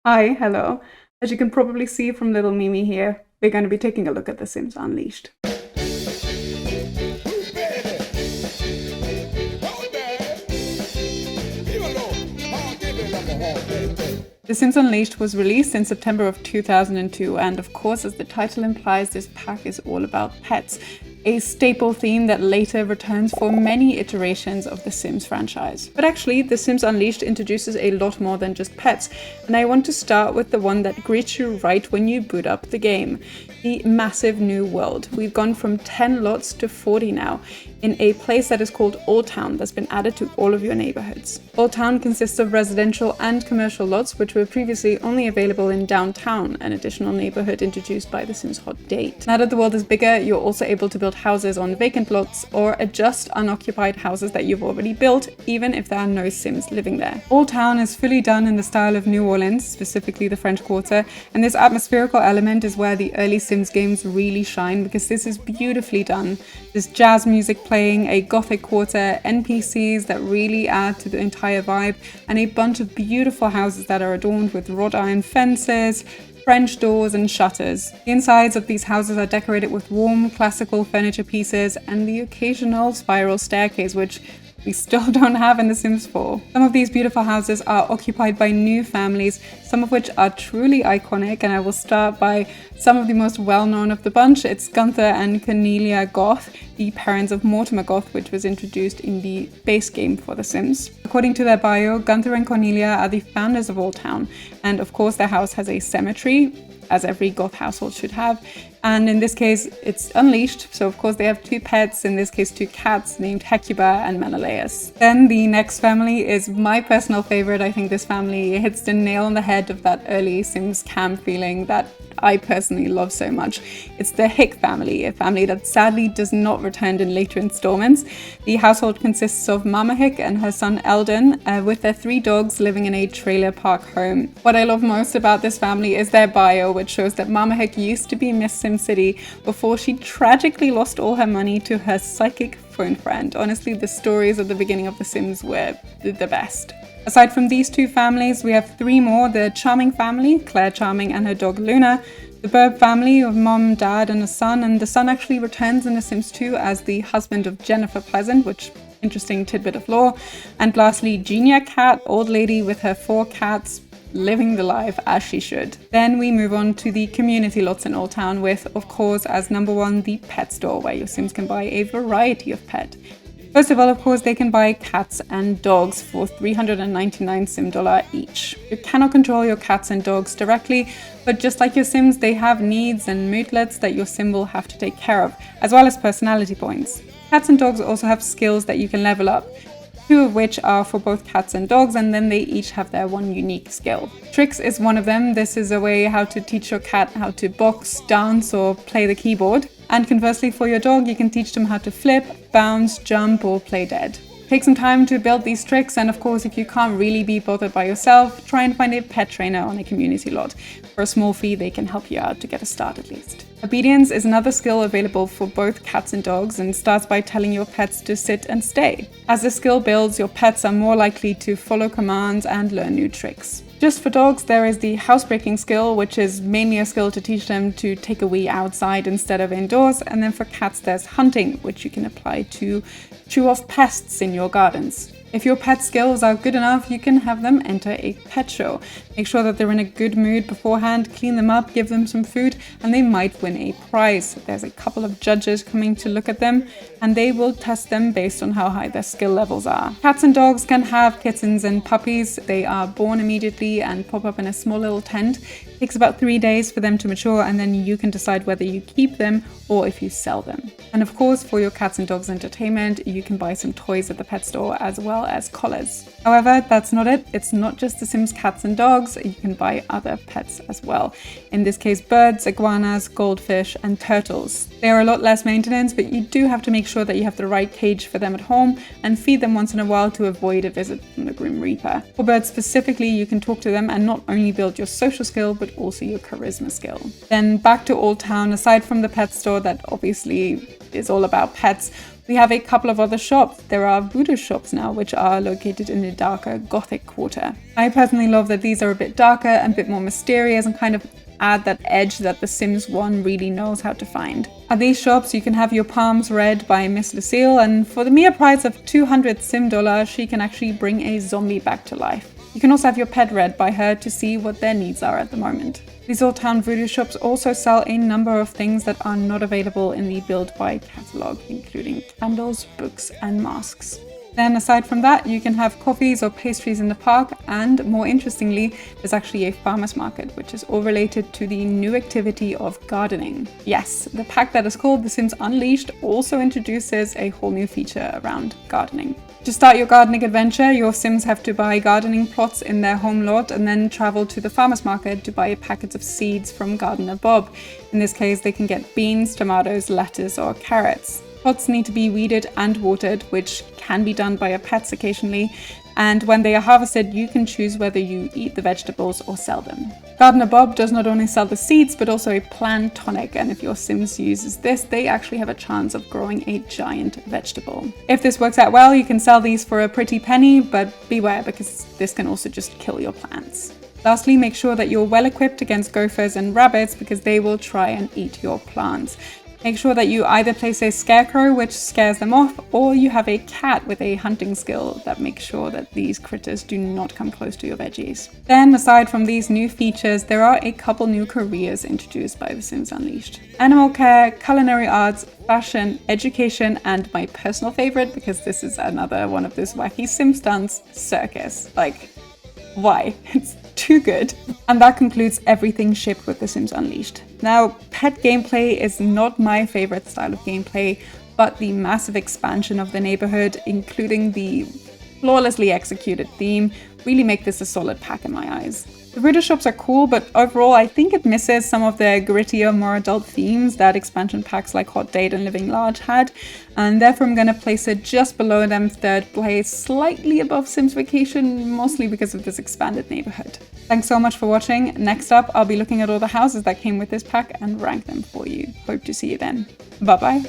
Hi, hello. As you can probably see from little Mimi here, we're going to be taking a look at The Sims Unleashed. The Sims Unleashed was released in September of 2002, and of course, as the title implies, this pack is all about pets, a staple theme that later returns for many iterations of the Sims franchise. But actually, The Sims Unleashed introduces a lot more than just pets, and I want to start with the one that greets you right when you boot up the game, the massive new world. We've gone from 10 lots to 40 now, in a place that is called Oldtown that's been added to all of your neighborhoods. Oldtown consists of residential and commercial lots, which were previously only available in downtown, an additional neighborhood introduced by The Sims Hot Date. Now that the world is bigger, you're also able to build houses on vacant lots or adjust unoccupied houses that you've already built, even if there are no Sims living there. Oldtown is fully done in the style of New Orleans, specifically the French Quarter, and this atmospherical element is where the early Sims games really shine because this is beautifully done. There's jazz music playing, a gothic quarter, NPCs that really add to the entire vibe, and a bunch of beautiful houses that are adorned with wrought iron fences, French doors and shutters. The insides of these houses are decorated with warm, classical furniture pieces and the occasional spiral staircase, which we still don't have in The Sims 4. Some of these beautiful houses are occupied by new families, some of which are truly iconic, and I will start by some of the most well-known of the bunch. It's Gunther and Cornelia Goth, the parents of Mortimer Goth, which was introduced in the base game for The Sims. According to their bio, Gunther and Cornelia are the founders of Oldtown, and of course their house has a cemetery, as every Goth household should have. And in this case, it's unleashed, so of course they have two pets, in this case two cats named Hecuba and Menelaus. Then the next family is my personal favorite. I think this family hits the nail on the head of that early Sims camp feeling that I personally love so much. It's the Hick family, a family that sadly does not return in later installments. The household consists of Mama Hick and her son Eldon, with their 3 dogs living in a trailer park home. What I love most about this family is their bio, which shows that Mama Hick used to be Miss Sim City before she tragically lost all her money to her psychic phone friend. Honestly, the stories at the beginning of The Sims were the best. Aside from these 2 families, we have 3 more: the Charming family, Claire Charming and her dog Luna, the Burb family of mom, dad and a son, and the son actually returns in The Sims 2 as the husband of Jennifer Pleasant, which interesting tidbit of lore, and lastly Genia Cat, old lady with her 4 cats, living the life as she should. Then we move on to the community lots in Oldtown with, of course, as number 1, the pet store, where your Sims can buy a variety of pet. First of all, of course, they can buy cats and dogs for 399 Sim dollar each. You cannot control your cats and dogs directly, but just like your Sims, they have needs and moodlets that your Sim will have to take care of, as well as personality points. Cats and dogs also have skills that you can level up, 2 of which are for both cats and dogs, and then they each have their one unique skill. Tricks is one of them. This is a way how to teach your cat how to box, dance, or play the keyboard. And conversely, for your dog, you can teach them how to flip, bounce, jump, or play dead. Take some time to build these tricks, and of course, if you can't really be bothered by yourself, try and find a pet trainer on a community lot. For a small fee, they can help you out to get a start at least. Obedience is another skill available for both cats and dogs and starts by telling your pets to sit and stay. As the skill builds, your pets are more likely to follow commands and learn new tricks. Just for dogs, there is the housebreaking skill, which is mainly a skill to teach them to take a wee outside instead of indoors. And then for cats, there's hunting, which you can apply to chew off pests in your gardens. If your pet skills are good enough, you can have them enter a pet show. Make sure that they're in a good mood beforehand, clean them up, give them some food, and they might win a prize. There's a couple of judges coming to look at them, and they will test them based on how high their skill levels are. Cats and dogs can have kittens and puppies. They are born immediately and pop up in a small little tent. It takes about 3 days for them to mature, and then you can decide whether you keep them or if you sell them. And of course, for your cats and dogs entertainment, you can buy some toys at the pet store as well as collars. However, that's not it. It's not just The Sims cats and dogs. You can buy other pets as well. In this case, birds, iguanas, goldfish, and turtles. They are a lot less maintenance, but you do have to make sure that you have the right cage for them at home and feed them once in a while to avoid a visit from the Grim Reaper. For birds specifically, you can talk to them and not only build your social skill, but but also your charisma skill. Then back to Oldtown. Aside from the pet store that obviously is all about pets, we have a couple of other shops. There are voodoo shops now, which are located in the darker Gothic quarter. I personally love that these are a bit darker and a bit more mysterious and kind of add that edge that The Sims 1 really knows how to find. At these shops, you can have your palms read by Miss Lucille, and for the mere price of 200 Sim dollars, she can actually bring a zombie back to life. You can also have your pet read by her to see what their needs are at the moment. These Oldtown voodoo shops also sell a number of things that are not available in the Build By catalog, including candles, books, and masks. Then aside from that, you can have coffees or pastries in the park, and more interestingly, there's actually a farmer's market, which is all related to the new activity of gardening. Yes, the pack that is called The Sims Unleashed also introduces a whole new feature around gardening. To start your gardening adventure, your Sims have to buy gardening plots in their home lot and then travel to the farmer's market to buy a packet of seeds from Gardener Bob. In this case, they can get beans, tomatoes, lettuce, or carrots. Plots need to be weeded and watered, which can be done by your pets occasionally, and when they are harvested, you can choose whether you eat the vegetables or sell them. Gardener Bob does not only sell the seeds, but also a plant tonic, and if your Sims uses this, they actually have a chance of growing a giant vegetable. If this works out well, you can sell these for a pretty penny, but beware because this can also just kill your plants. Lastly, make sure that you're well equipped against gophers and rabbits because they will try and eat your plants. Make sure that you either place a scarecrow, which scares them off, or you have a cat with a hunting skill that makes sure that these critters do not come close to your veggies. Then, aside from these new features, there are a couple new careers introduced by The Sims Unleashed. Animal care, culinary arts, fashion, education, and my personal favorite, because this is another one of those wacky Sim stunts, circus. Like, why? It's too good. And that concludes everything shipped with The Sims Unleashed. Now, pet gameplay is not my favorite style of gameplay, but the massive expansion of the neighborhood, including the flawlessly executed theme, really make this a solid pack in my eyes. The voodoo shops are cool, but overall I think it misses some of the grittier, more adult themes that expansion packs like Hot Date and Living Large had, and therefore I'm going to place it just below them, third place, slightly above Sims Vacation, mostly because of this expanded neighborhood. Thanks so much for watching. Next up, I'll be looking at all the houses that came with this pack and rank them for you. Hope to see you then. Bye bye.